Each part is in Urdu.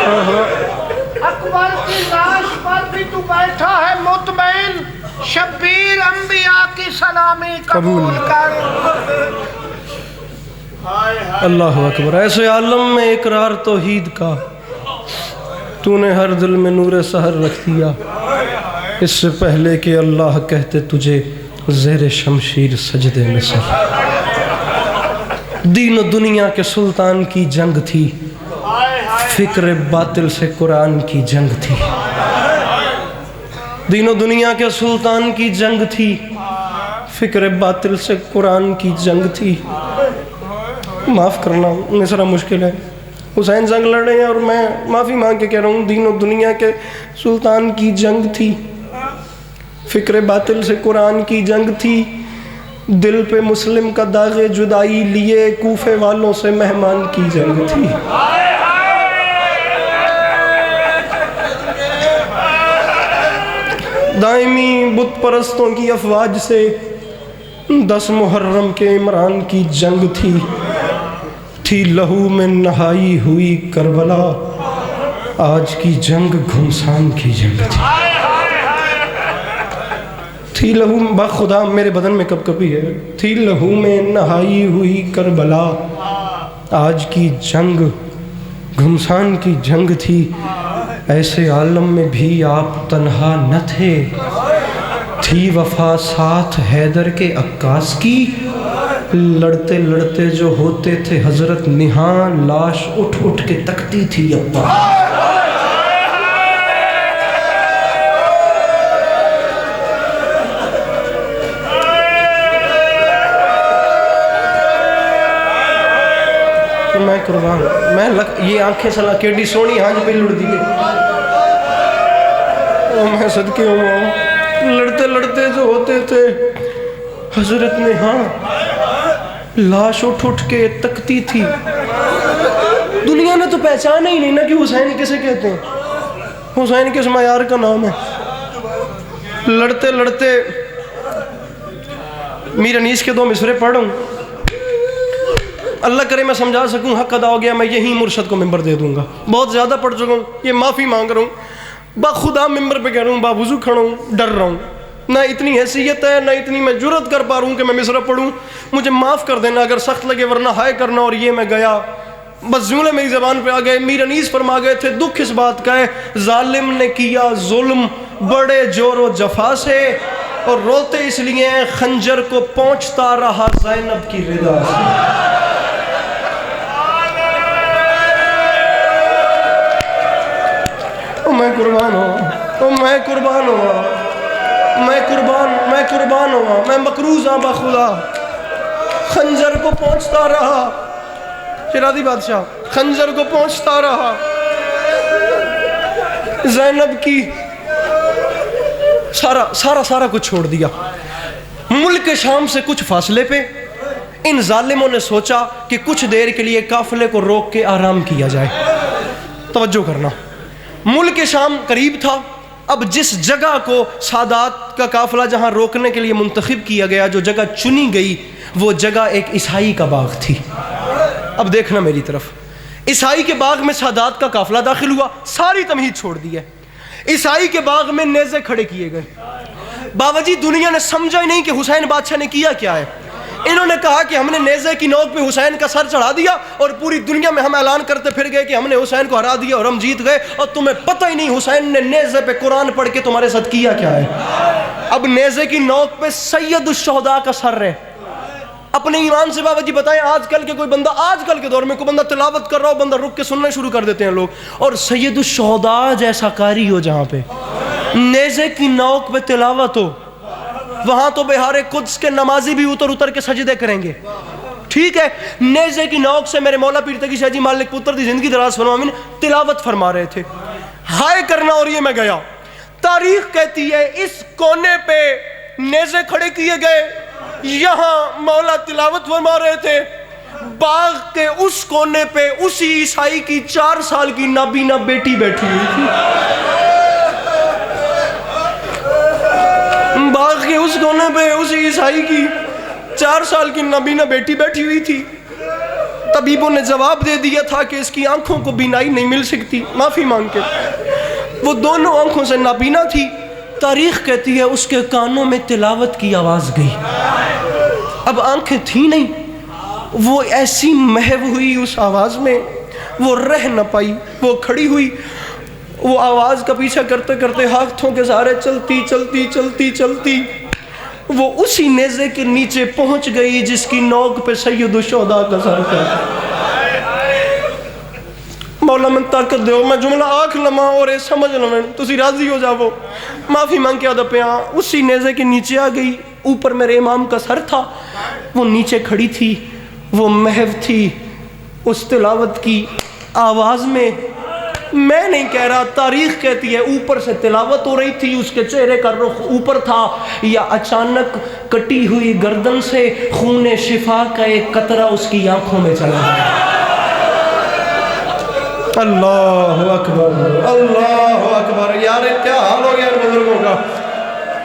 اکبر کی لاش پر بھی تو بیٹھا ہے مطمئن، شبیر انبیاء کی سلامی قبول کر۔ اللہ اکبر۔ ایسے عالم میں اقرار توحید کا تو نے ہر دل میں نور سحر رکھ دیا، اس سے پہلے کہ اللہ کہتے تجھے زیر شمشیر سجدے میں سر۔ دین و دنیا کے سلطان کی جنگ تھی، فکر باطل سے قرآن کی جنگ تھی۔ دین و دنیا کے سلطان کی جنگ تھی، فکر باطل سے قرآن کی جنگ تھی۔ معاف کرنا مصرع مشکل ہے، حسین جنگ لڑ رہے ہیں اور میں معافی مانگ کے کہہ رہا ہوں، دین و دنیا کے سلطان کی جنگ تھی، فکر باطل سے قرآن کی جنگ تھی۔ دل پہ مسلم کا داغ جدائی لیے کوفے والوں سے مہمان کی جنگ تھی۔ دائمی بت پرستوں کی افواج سے 10 محرم کے عمران کی جنگ تھی لہو میں نہائی ہوئی کربلا، آج کی جنگ گھمسان کی جنگ تھی لہو بخدا میرے بدن میں کب کبھی ہے، تھی لہو میں نہائی ہوئی کربلا، آج کی جنگ گھمسان کی جنگ تھی۔ ایسے عالم میں بھی آپ تنہا نہ تھے، تھی وفا ساتھ حیدر کے عکاس کی، لڑتے لڑتے جو ہوتے تھے حضرت نہاں، لاش اٹھ اٹھ کے تکتی تھی ابا۔ میں قربان، میں یہ آنکھیں صلاح کیڈی سونی ہانج پہ لڑ دیئے، میں صدقے ہوں، لڑتے لڑتے جو ہوتے تھے حضرت نہاں، لاش اٹھ اٹھ کے تکتی تھی۔ دنیا نے تو پہچانا ہی نہیں نا کہ حسین کسے کہتے ہیں، حسین کس معیار کا نام ہے۔ لڑتے لڑتے میر انیس کے 2 مصرے پڑھ رہا ہوں، اللہ کرے میں سمجھا سکوں، حق ادا ہو گیا میں یہی مرشد کو ممبر دے دوں گا، بہت زیادہ پڑھ چکا ہوں، یہ معافی مانگ رہا ہوں، بخدا ممبر پہ کہہ رہا ہوں، باوضو کھڑا ہوں، ڈر رہا ہوں، نہ اتنی حیثیت ہے نہ اتنی میں جرت کر پا رہا ہوں کہ میں مصرع پڑھوں، مجھے معاف کر دینا اگر سخت لگے، ورنہ ہائے کرنا۔ اور یہ میں گیا، بس جملے میری زبان پہ آ گئے، میر انیس فرما گئے تھے، دکھ اس بات کا ہے ظالم نے کیا ظلم بڑے جور و جفا سے، اور روتے اس لیے خنجر کو پہنچتا رہا زینب کی رضا سے۔ میں قربان ہوا، میں قربان ہوا، میں قربان ہوا، میں مقروض ہوں بخدا، خنجر کو پہنچتا رہا، شیرازی بادشاہ خنجر کو پہنچتا رہا زینب کی، سارا کچھ چھوڑ دیا۔ ملک شام سے کچھ فاصلے پہ ان ظالموں نے سوچا کہ کچھ دیر کے لیے قافلے کو روک کے آرام کیا جائے۔ توجہ کرنا، ملک شام قریب تھا، اب جس جگہ کو سادات کا قافلہ جہاں روکنے کے لیے منتخب کیا گیا، جو جگہ چنی گئی، وہ جگہ ایک عیسائی کا باغ تھی۔ اب دیکھنا میری طرف، عیسائی کے باغ میں سادات کا قافلہ داخل ہوا، ساری تمہید چھوڑ دی ہے، عیسائی کے باغ میں نیزے کھڑے کیے گئے۔ بابا جی دنیا نے سمجھا ہی نہیں کہ حسین بادشاہ نے کیا کیا ہے، انہوں نے کہا کہ ہم نے نیزے کی نوک پہ حسین کا سر چڑھا دیا اور پوری دنیا میں ہم اعلان کرتے پھر گئے کہ ہم نے حسین کو ہرا دیا اور ہم جیت گئے، اور تمہیں پتہ ہی نہیں حسین نے نیزے پہ قرآن پڑھ کے تمہارے ساتھ کیا کیا ہے۔ اب نیزے کی نوک پہ سید الشہداء کا سر ہے۔ اپنے ایمان سے بابا جی بتائیں، آج کل کے کوئی بندہ، آج کل کے دور میں کوئی بندہ تلاوت کر رہا ہو، بندہ رک کے سننا شروع کر دیتے ہیں لوگ، اور سید الشہداء جیسا قاری ہو جہاں پہ نیزے کی نوک پہ تلاوت ہو، وہاں تو بہار قدس کے نمازی بھی اتر کے سجدے کریں گے۔ ٹھیک ہے، نیزے کی نوک سے میرے مولا پیر تقی شاہ جی مالک پتر دی زندگی دراز فرمائیں تلاوت فرما رہے تھے، ہائے کرنا، اور یہ میں گیا۔ تاریخ کہتی ہے اس کونے پہ نیزے کھڑے کیے گئے، یہاں مولا تلاوت فرما رہے تھے، باغ کے اس کونے پہ اسی عیسائی کی 4 سال کی نابینا بیٹی بیٹھی ہوئی تھی، باغ کے اس کونے پہ اسی عیسائی کی 4 سال کی نابینا بیٹی بیٹھی ہوئی تھی۔ طبیبوں نے جواب دے دیا تھا کہ اس کی آنکھوں کو بینائی نہیں مل سکتی، معافی مانگ کے وہ دونوں آنکھوں سے نابینا تھی۔ تاریخ کہتی ہے اس کے کانوں میں تلاوت کی آواز گئی، اب آنکھیں تھی نہیں، وہ ایسی محو ہوئی اس آواز میں، وہ رہ نہ پائی، وہ کھڑی ہوئی، وہ آواز کا پیچھا کرتے کرتے ہاتھوں کے سہارے چلتی چلتی چلتی چلتی وہ اسی نیزے کے نیچے پہنچ گئی جس کی نوک پہ سید الشہداء کا سر تھا۔ مولا من طاقت دیو، میں جملہ آنکھ لما اور سمجھ لما تسی راضی ہو جاؤ، معافی مانگ کے ادب پہ اسی نیزے کے نیچے آ گئی، اوپر میرے امام کا سر تھا، وہ نیچے کھڑی تھی، وہ محو تھی اس تلاوت کی آواز میں۔ میں نہیں کہہ رہا، تاریخ کہتی ہے اوپر سے تلاوت ہو رہی تھی، اس کے چہرے کا رخ اوپر تھا، یا اچانک کٹی ہوئی گردن سے خون شفا کا ایک قطرہ اس کی آنکھوں میں چلا گیا۔ اللہ اکبر، اللہ اکبر، یار کیا حال ہو گیا بزرگوں کا۔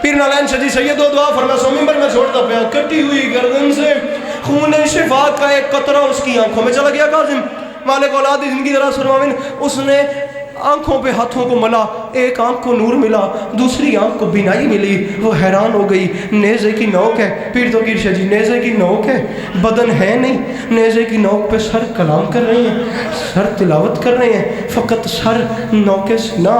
پیر نالین شاہ جی سید و دعا فرما سو ممبر میں چھوڑتا پیا، کٹی ہوئی گردن سے خون شفا کا ایک قطرہ اس کی آنکھوں میں چلا گیا۔ قاسم مالک اولاد زندگی ذرا سرماوین، اس نے آنکھوں پہ ہاتھوں کو ملا، ایک آنکھ کو نور ملا، دوسری آنکھ کو بینائی ملی، وہ حیران ہو گئی۔ نیزے کی نوک ہے، پیر توقیر شاہ جی نیزے کی نوک ہے، بدن ہے نہیں، نیزے کی نوک پہ سر کلام کر رہے ہیں، سر تلاوت کر رہے ہیں، فقط سر نوک سینہ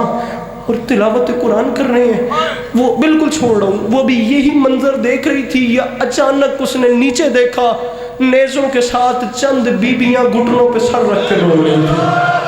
اور تلاوت قرآن کر رہے ہیں۔ وہ بالکل چھوڑ رہا ہوں، وہ بھی یہی منظر دیکھ رہی تھی، یا اچانک اس نے نیچے دیکھا، نیزوں کے ساتھ چند بیبیاں گھٹنوں پہ سر رکھ کے رو رہی تھیں،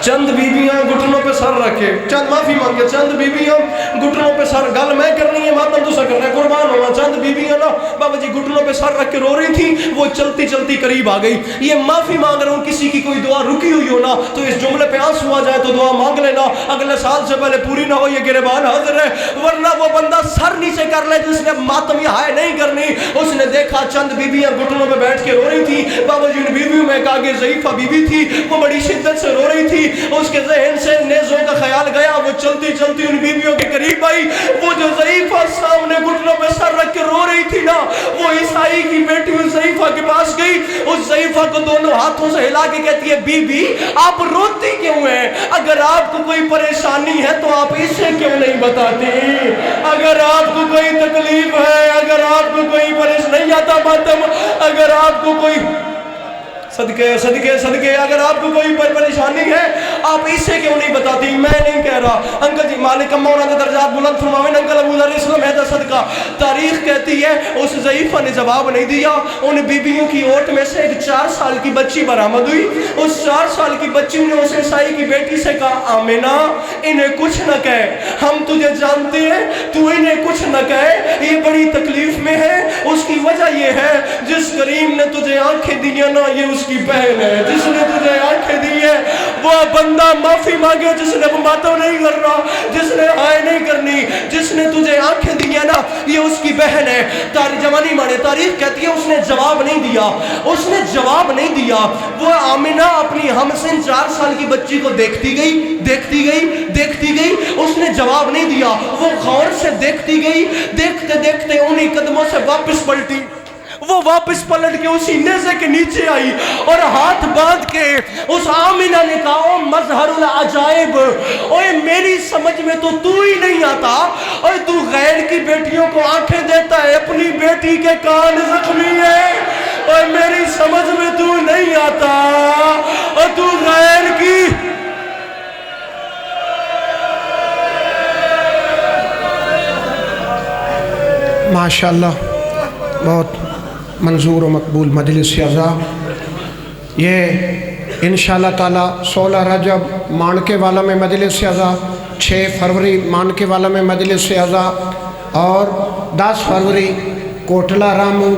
چند بیبیاں گھٹنوں پہ سر رکھے، چند معافی مانگے، چند بیبیاں گھٹنوں پہ سر، گل میں کرنی ہے ماتم دوسرا کرنا ہے، قربان ہونا، چند بیبیاں نا بابا جی گھٹنوں پہ سر رکھ کے رو رہی تھی، وہ چلتی چلتی قریب آ گئی۔ یہ معافی مانگ رہا ہوں، کسی کی کوئی دعا رکی ہوئی ہو نا تو اس جملے پہ آنسو آ جائے تو دعا مانگ لینا، اگلے سال سے پہلے پوری نہ ہو، یہ گریبان حاضر ہے، ورنہ وہ بندہ سر نیچے کر لے جس نے ماتم یہ ہائے نہیں کرنی۔ اس نے دیکھا چند بیبیاں گھٹنوں پہ بیٹھ کے رو رہی تھی، بابا جی ان بیویوں میں ایک آگے ضعیفہ بیوی تھی، وہ بڑی شدت سے رو رہی تھی، اس کے ذہن سے نیزوں کا خیال گیا، وہ چلتی چلتی ان بیویوں کے قریب آئی، وہ جو ضعیفہ سامنے گھٹنوں پہ سر رکھ کے رو رہی تھی نا، وہ عیسائی کی بیٹی اس ضعیفہ کے پاس گئی، اس ضعیفہ کو دونوں ہاتھوں سے ہلا کے کہتی ہے، بی بی آپ روتی کیوں ہیں؟ اگر آپ کو کوئی پریشانی ہے تو آپ اسے کیوں نہیں بتاتی؟ اگر آپ کو کوئی تکلیف ہے، اگر آپ کو کوئی پریشانی نہیں آتا ماتم، اگر آپ کو کوئی صدقے صدقے صدقے اگر آپ کو کوئی پریشانی ہے آپ اسے کیوں نہیں بتاتی؟ میں نہیں کہہ رہا انکل جی، مالک مولا دے درجات بلند فرماویں، انکل ابو ذر اسلام ہے صدقہ۔ تاریخ کہتی ہے اس ضعیفہ نے جواب نہیں دیا، ان بیبیوں کی اوٹ میں سے ایک 4 سال کی بچی برآمد ہوئی، اس 4 سال کی بچی نے اس عیسائی کی بیٹی سے کہا، آمینہ انہیں کچھ نہ کہے، ہم تجھے جانتے ہیں، تو انہیں کچھ نہ کہے، یہ بڑی تکلیف میں ہے، اس کی وجہ یہ ہے جس کریم نے تجھے آنکھیں دی نا یہ اس کی بہن ہے، جس نے تجھے آنکھیں دی ہے وہ بندہ معافی مانگے، جس نے ماتم نہیں کرنا، جس نے ہائے نہیں کرنی، جس نے تجھے آنکھیں دی ہے نا یہ اس کی بہن ہے۔ جوانی مانے تاریخ کہتی ہے اس نے جواب نہیں دیا، اس نے جواب نہیں دیا، وہ آمینہ اپنی ہمسن 4 سال کی بچی کو دیکھتی گئی دیکھتی گئی دیکھتی گئی، اس نے جواب نہیں دیا، وہ غور سے دیکھتی گئی، دیکھتے دیکھتے انہی قدموں سے واپس پلٹی، وہ واپس پلٹ کے اسی نیزے کے نیچے آئی اور ہاتھ باندھ کے اس آمینہ نے کہا، او مظہر العجائب، اوے میری سمجھ میں تو ہی نہیں آتا، اور تو غیر کی بیٹیوں کو آنکھیں دیتا ہے، اپنی بیٹی کے کان زخمی ہے، اور میری سمجھ میں تو نہیں آتا، اور تو غیر کی ماشاءاللہ بہت منظور و مقبول مجلس اعضاء۔ یہ انشاءاللہ تعالی 16 رجب مانکے والا میں مجلس اعضاء، 6 فروری مانکے والا میں مجلس اعضاء، اور 10 فروری کوٹلہ رامو